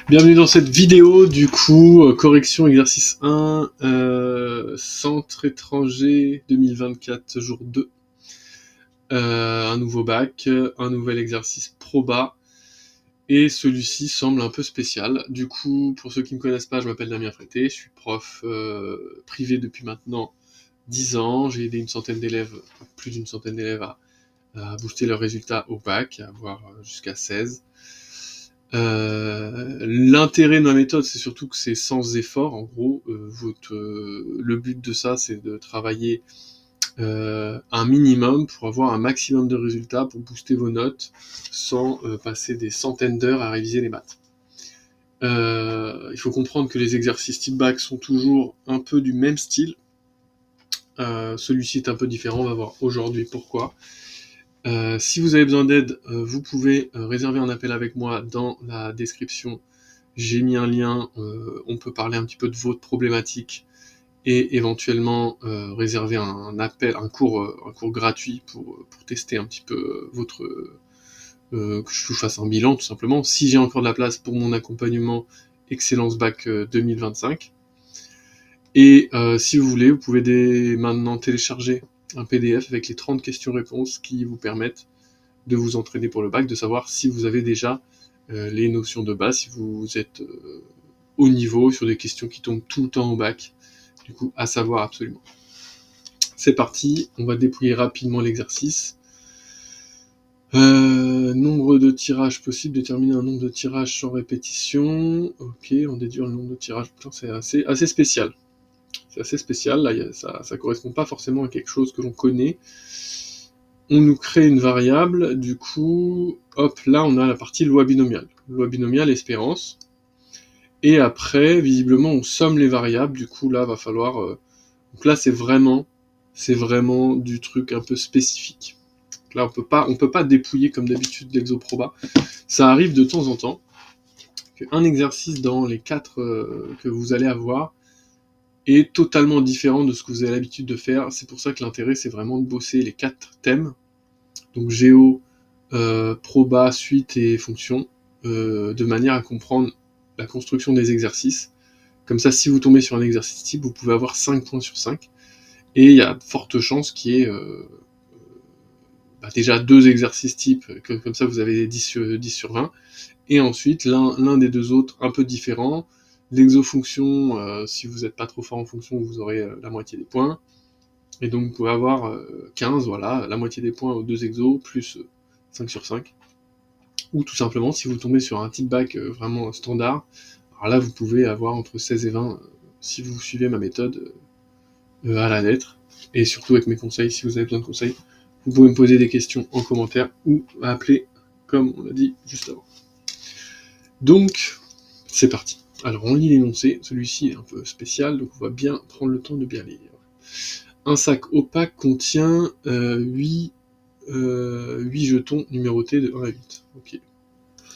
Bienvenue dans cette vidéo, du coup, correction exercice 1, centre étranger 2024, jour 2. Un nouveau bac, un nouvel exercice proba, et celui-ci semble un peu spécial. Du coup, pour ceux qui ne me connaissent pas, je m'appelle Damien Frété, je suis prof privé depuis maintenant 10 ans, j'ai aidé plus d'une centaine d'élèves à booster leurs résultats au bac, à avoir jusqu'à 16. L'intérêt de ma méthode, c'est surtout que c'est sans effort. En gros, le but de ça, c'est de travailler un minimum pour avoir un maximum de résultats, pour booster vos notes, sans passer des centaines d'heures à réviser les maths. Il faut comprendre que les exercices type bac sont toujours un peu du même style. Celui-ci est un peu différent, on va voir aujourd'hui pourquoi. Si vous avez besoin d'aide, vous pouvez réserver un appel avec moi dans la description. J'ai mis un lien, on peut parler un petit peu de votre problématique et éventuellement réserver un cours gratuit pour tester un petit peu que je vous fasse un bilan tout simplement. Si j'ai encore de la place pour mon accompagnement Excellence Bac 2025. Et si vous voulez, vous pouvez dès maintenant télécharger un PDF avec les 30 questions-réponses qui vous permettent de vous entraîner pour le bac, de savoir si vous avez déjà les notions de base, si vous êtes au niveau sur des questions qui tombent tout le temps au bac, du coup à savoir absolument. C'est parti, on va dépouiller rapidement l'exercice. Nombre de tirages possible, déterminer un nombre de tirages sans répétition. Ok, on déduit le nombre de tirages, putain, c'est assez spécial. C'est assez spécial, là ça correspond pas forcément à quelque chose que l'on connaît. On nous crée une variable, du coup, hop, là on a la partie loi binomiale. Loi binomiale, espérance. Et après, visiblement, on somme les variables, du coup là va falloir... Donc là c'est vraiment du truc un peu spécifique. Donc là on peut pas dépouiller comme d'habitude l'exoproba. Ça arrive de temps en temps qu'un exercice dans les 4 que vous allez avoir est totalement différent de ce que vous avez l'habitude de faire. C'est pour ça que l'intérêt, c'est vraiment de bosser les 4 thèmes. Donc géo, proba, suite et fonction, de manière à comprendre la construction des exercices. Comme ça, si vous tombez sur un exercice type, vous pouvez avoir 5 points sur 5. Et il y a de fortes chances qu'il y ait déjà 2 exercices types, comme ça vous avez 10 sur 20. Et ensuite, l'un des 2 autres un peu différent. L'exofonction, si vous n'êtes pas trop fort en fonction, vous aurez la moitié des points. Et donc vous pouvez avoir 15, voilà, la moitié des points aux 2 exos, plus 5 sur 5. Ou tout simplement, si vous tombez sur un type bac vraiment standard, alors là vous pouvez avoir entre 16 et 20, si vous suivez ma méthode à la lettre, et surtout avec mes conseils, si vous avez besoin de conseils, vous pouvez me poser des questions en commentaire, ou m'appeler, comme on l'a dit juste avant. Donc, c'est parti. Alors on lit l'énoncé, celui-ci est un peu spécial, donc on va bien prendre le temps de bien lire. Un sac opaque contient 8 jetons numérotés de 1 à 8. Ok.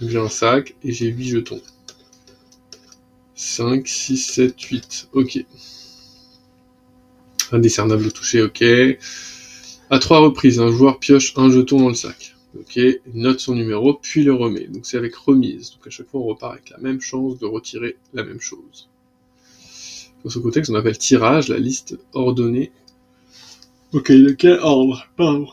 Donc j'ai un sac et j'ai 8 jetons. 5, 6, 7, 8. Ok. Indécernable au toucher, ok. À 3 reprises, un joueur pioche un jeton dans le sac. Ok, il note son numéro, puis le remet. Donc c'est avec remise. Donc à chaque fois, on repart avec la même chance de retirer la même chose. Dans ce contexte, on appelle tirage la liste ordonnée. Ok, de quel ordre? Pardon.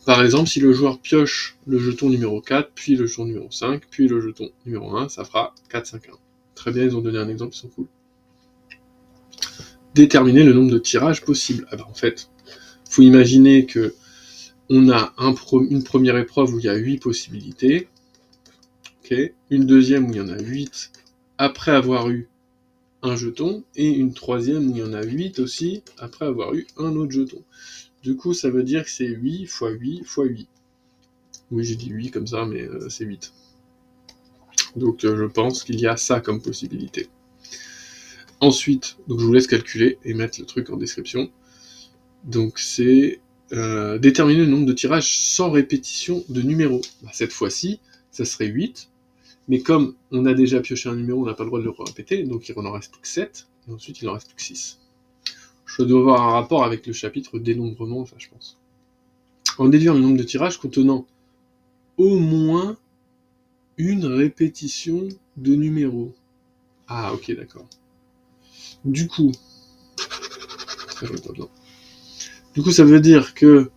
Par exemple, si le joueur pioche le jeton numéro 4, puis le jeton numéro 5, puis le jeton numéro 1, ça fera 4, 5, 1. Très bien, ils ont donné un exemple, ils sont cool. Déterminer le nombre de tirages possibles. Ah bah en fait, faut imaginer que on a une première épreuve où il y a 8 possibilités, okay, une deuxième où il y en a 8 après avoir eu un jeton, et une troisième où il y en a 8 aussi après avoir eu un autre jeton. Du coup, ça veut dire que c'est 8 fois 8 fois 8. Oui, j'ai dit 8 comme ça, mais c'est 8. Donc je pense qu'il y a ça comme possibilité. Ensuite, donc je vous laisse calculer et mettre le truc en description. Donc c'est déterminer le nombre de tirages sans répétition de numéros. Cette fois-ci, ça serait 8, mais comme on a déjà pioché un numéro, on n'a pas le droit de le répéter, donc il en reste plus que 7, et ensuite il en reste plus que 6. Je dois avoir un rapport avec le chapitre dénombrement, ça je pense. En déduire le nombre de tirages contenant au moins une répétition de numéros. Ah, ok, d'accord. Du coup, ça veut dire que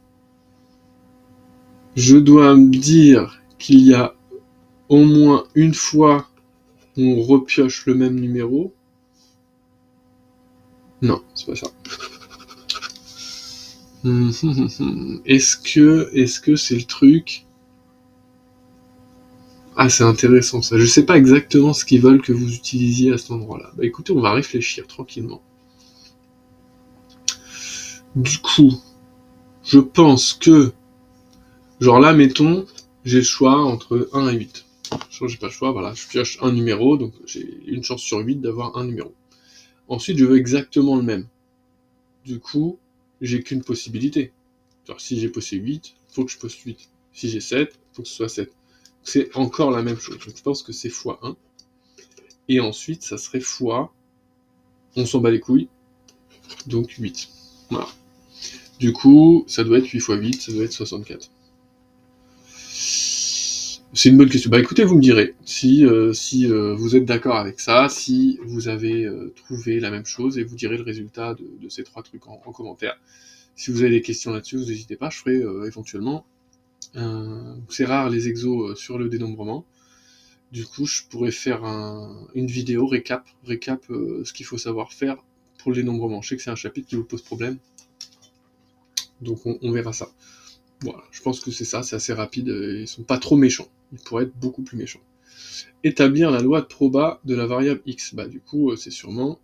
je dois me dire qu'il y a au moins une fois où on repioche le même numéro. Non, c'est pas ça. Est-ce que c'est le truc? Ah, c'est intéressant ça. Je sais pas exactement ce qu'ils veulent que vous utilisiez à cet endroit-là. Bah écoutez, on va réfléchir tranquillement. Du coup, je pense que, genre là, mettons, j'ai le choix entre 1 et 8. J'ai pas le choix, voilà, je pioche un numéro, donc j'ai une chance sur 8 d'avoir un numéro. Ensuite, je veux exactement le même. Du coup, j'ai qu'une possibilité. Genre, si j'ai posé 8, faut que je pose 8. Si j'ai 7, faut que ce soit 7. C'est encore la même chose. Donc, je pense que c'est x1. Et ensuite, ça serait fois, on s'en bat les couilles, donc 8. Voilà. Du coup, ça doit être 8 x 8, ça doit être 64. C'est une bonne question. Bah écoutez, vous me direz si vous êtes d'accord avec ça, si vous avez trouvé la même chose, et vous direz le résultat de ces trois trucs en commentaire. Si vous avez des questions là-dessus, vous n'hésitez pas, je ferai éventuellement. C'est rare les exos sur le dénombrement. Du coup, je pourrais faire une vidéo récap ce qu'il faut savoir faire pour le dénombrement. Je sais que c'est un chapitre qui vous pose problème, donc on verra ça. Voilà, je pense que c'est ça, c'est assez rapide, ils sont pas trop méchants, ils pourraient être beaucoup plus méchants. Établir la loi de proba de la variable x, bah du coup c'est sûrement...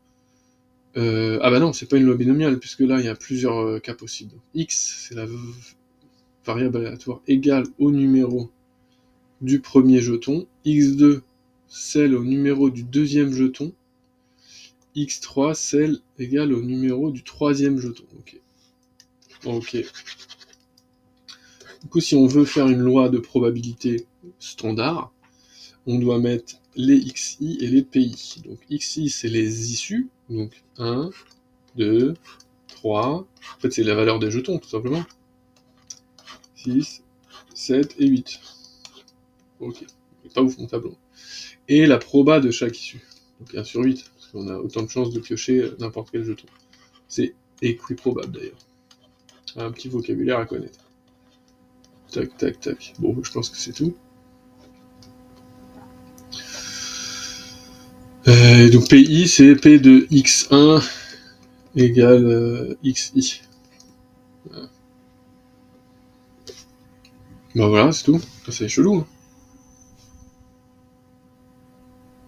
Ah bah non, c'est pas une loi binomiale, puisque là il y a plusieurs cas possibles. X, c'est la variable aléatoire égale au numéro du premier jeton, x2, celle au numéro du deuxième jeton, x3, celle égale au numéro du troisième jeton. Ok. Du coup, si on veut faire une loi de probabilité standard, on doit mettre les xi et les pi. Donc xi, c'est les issues, donc 1, 2, 3, en fait c'est la valeur des jetons, tout simplement. 6, 7 et 8. Ok, c'est pas ouf mon tableau. Et la proba de chaque issue, donc 1 sur 8, parce qu'on a autant de chances de piocher n'importe quel jeton. C'est équiprobable d'ailleurs. Un petit vocabulaire à connaître. Tac, tac, tac. Bon, je pense que c'est tout. Donc PI, c'est P de X1 égale XI. Bah voilà, c'est tout. Ça, c'est chelou.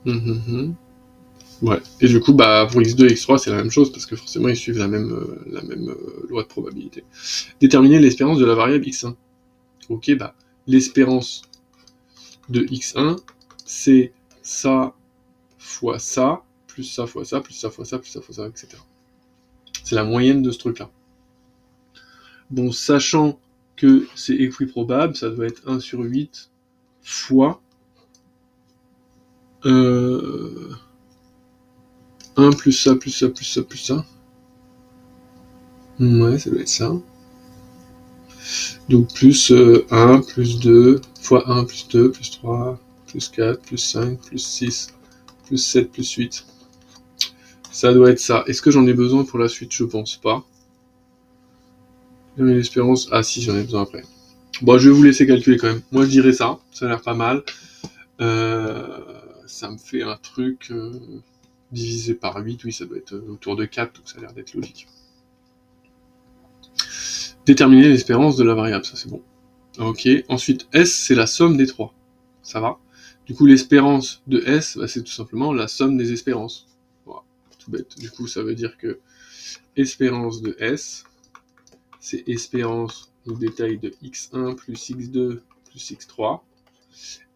Hein. Ouais. Et du coup, bah pour X2 et X3, c'est la même chose, parce que forcément, ils suivent la même loi de probabilité. Déterminer l'espérance de la variable X1. Ok, bah l'espérance de X1, c'est ça fois ça, plus ça fois ça, plus ça fois ça, plus ça fois ça, etc. C'est la moyenne de ce truc-là. Bon, sachant que c'est équiprobable, ça doit être 1 sur 8 fois 1 plus ça, plus ça, plus ça, plus ça. Ouais, ça doit être ça. Donc plus 1, plus 2, fois 1, plus 2, plus 3, plus 4, plus 5, plus 6, plus 7, plus 8. Ça doit être ça. Est-ce que j'en ai besoin pour la suite? Je pense pas. L'espérance... Ah si, j'en ai besoin après. Bon, je vais vous laisser calculer quand même. Moi, je dirais ça. Ça a l'air pas mal. Ça me fait un truc divisé par 8. Oui, ça doit être autour de 4, donc ça a l'air d'être logique. Déterminer l'espérance de la variable, ça c'est bon. Ok, ensuite S, c'est la somme des trois. Ça va. Du coup, l'espérance de S, bah, c'est tout simplement la somme des espérances. Voilà, tout bête. Du coup, ça veut dire que espérance de S, c'est espérance au détail de x1 plus x2 plus x3.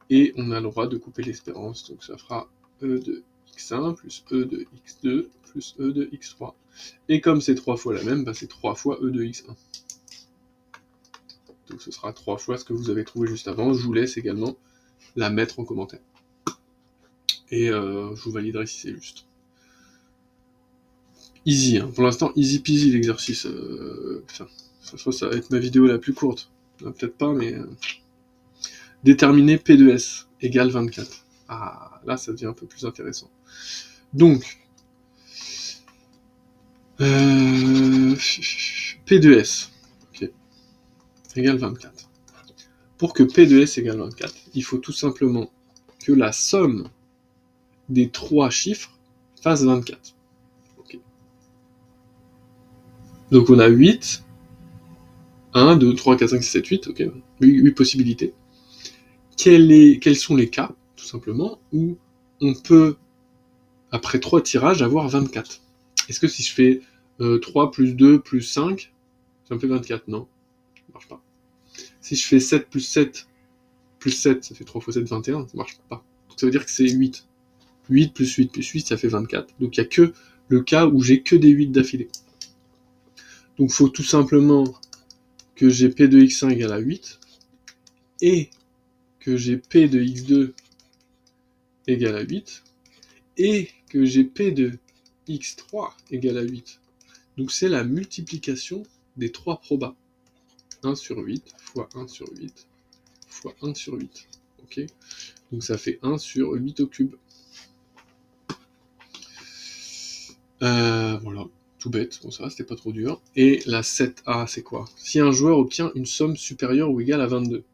Et on a le droit de couper l'espérance, donc ça fera E de x1 plus E de x2 plus E de x3. Et comme c'est 3 fois la même, bah, c'est 3 fois E de x1. Donc ce sera 3 fois ce que vous avez trouvé juste avant. Je vous laisse également la mettre en commentaire. Et je vous validerai si c'est juste. Easy, hein. Pour l'instant, easy peasy l'exercice. Putain, ça va être ma vidéo la plus courte. Peut-être pas, mais déterminer P de S égale 24. Ah, là, ça devient un peu plus intéressant. Donc, P de S, okay, égale 24. Pour que P de S égale 24, il faut tout simplement que la somme des 3 chiffres fasse 24. Okay. Donc on a 8, 1, 2, 3, 4, 5, 6, 7, 8, ok, 8 possibilités. Quels sont les cas, tout simplement, où on peut, après 3 tirages, avoir 24? Est-ce que si je fais 3 plus 2 plus 5, ça me fait 24? Non, ça marche pas. Si je fais 7 plus 7 plus 7, ça fait 3 fois 7, 21, ça marche pas. Donc ça veut dire que c'est 8. 8 plus 8 plus 8, ça fait 24. Donc il n'y a que le cas où j'ai que des 8 d'affilée. Donc il faut tout simplement que j'ai P de x1 égale à 8 et que j'ai P de x2 égale à 8 et que j'ai P de x3 égale à 8. Donc c'est la multiplication des 3 probas. 1 sur 8 fois 1 sur 8 fois 1 sur 8. Ok, donc ça fait 1 sur 8 au cube. Voilà, tout bête, bon ça va, c'était pas trop dur. Et la 7A, c'est quoi? Si un joueur obtient une somme supérieure ou égale à 22,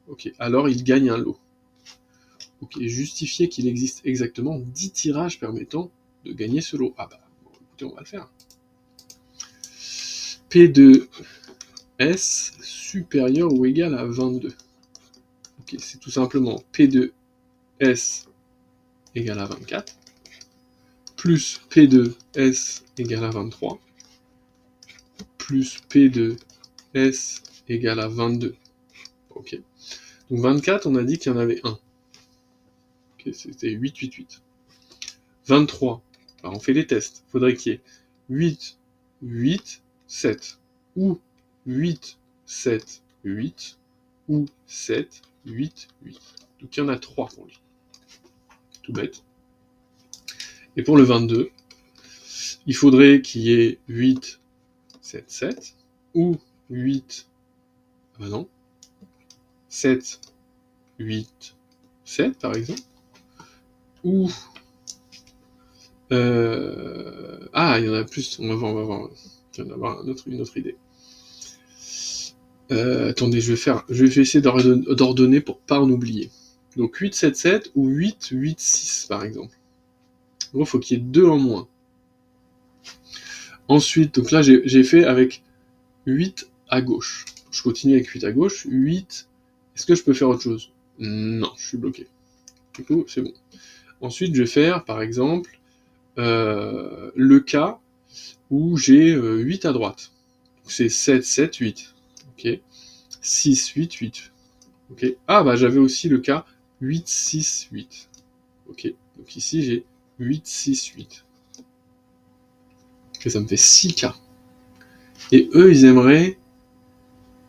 ok, alors il gagne un lot. Ok, justifier qu'il existe exactement 10 tirages permettant de gagner ce lot. Ah bah, bon, écoutez, on va le faire. P de S supérieur ou égal à 22. Ok, c'est tout simplement P de S égale à 24, plus P de S égale à 23, plus P de S égale à 22. Ok. Donc 24, on a dit qu'il y en avait un. Ok, c'était 8, 8, 8. 23, alors on fait les tests. Il faudrait qu'il y ait 8, 8, 7. Ou 8, 7, 8. Ou 7, 8, 8. Donc il y en a 3 pour lui. Tout bête. Et pour le 22, il faudrait qu'il y ait 8, 7, 7. Ou 8, ah bah non, 7, 8, 7 par exemple. Ou il y en a plus, on va voir. Il y en a une autre idée. Attendez, je vais essayer d'ordonner pour pas en oublier. Donc 8, 7, 7 ou 8, 8, 6 par exemple. En gros, il faut qu'il y ait 2 en moins. Ensuite, donc là j'ai fait avec 8 à gauche. Je continue avec 8 à gauche. 8, est-ce que je peux faire autre chose? Non, je suis bloqué. Du coup, c'est bon. Ensuite, je vais faire, par exemple, le cas où j'ai 8 à droite. C'est 7, 7, 8. Ok. 6, 8, 8. Ok. Ah, bah j'avais aussi le cas 8, 6, 8. Ok. Donc ici, j'ai 8, 6, 8. Ok, ça me fait 6 cas. Et eux, ils aimeraient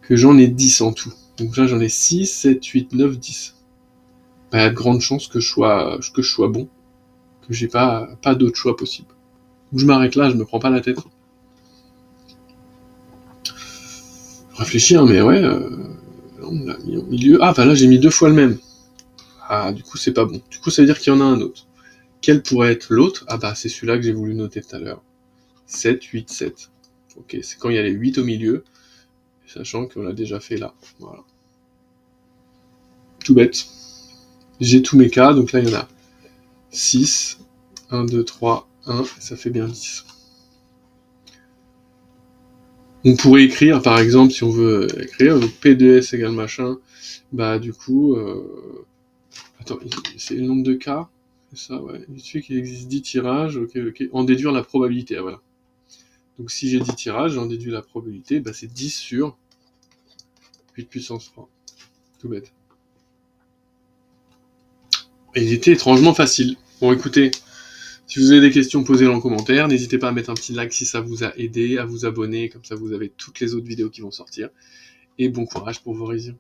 que j'en ai 10 en tout. Donc là, j'en ai 6, 7, 8, 9, 10. Bah, il y a de grandes chances que je sois bon. Que j'ai pas d'autre choix possible. Donc je m'arrête là, je me prends pas la tête. Réfléchir, mais ouais, on l'a mis au milieu. Ah, bah là, j'ai mis 2 fois le même. Ah, du coup, c'est pas bon. Du coup, ça veut dire qu'il y en a un autre. Quel pourrait être l'autre? Ah bah, c'est celui-là que j'ai voulu noter tout à l'heure. 7, 8, 7. Ok, c'est quand il y a les 8 au milieu, sachant qu'on l'a déjà fait là. Voilà. Tout bête. J'ai tous mes cas, donc là, il y en a 6. 1, 2, 3, 1, ça fait bien 10. On pourrait écrire, par exemple, si on veut écrire, donc P de S égale machin, bah du coup, attends, c'est le nombre de cas, c'est ça, ouais, il suffit qu'il existe 10 tirages, ok, en déduire la probabilité, ah, voilà. Donc si j'ai 10 tirages, j'en déduis la probabilité, bah c'est 10 sur 8 puissance 3. Tout bête. Et il était étrangement facile. Bon, écoutez, si vous avez des questions, posez-les en commentaire. N'hésitez pas à mettre un petit like si ça vous a aidé, à vous abonner, comme ça vous avez toutes les autres vidéos qui vont sortir. Et bon courage pour vos révisions.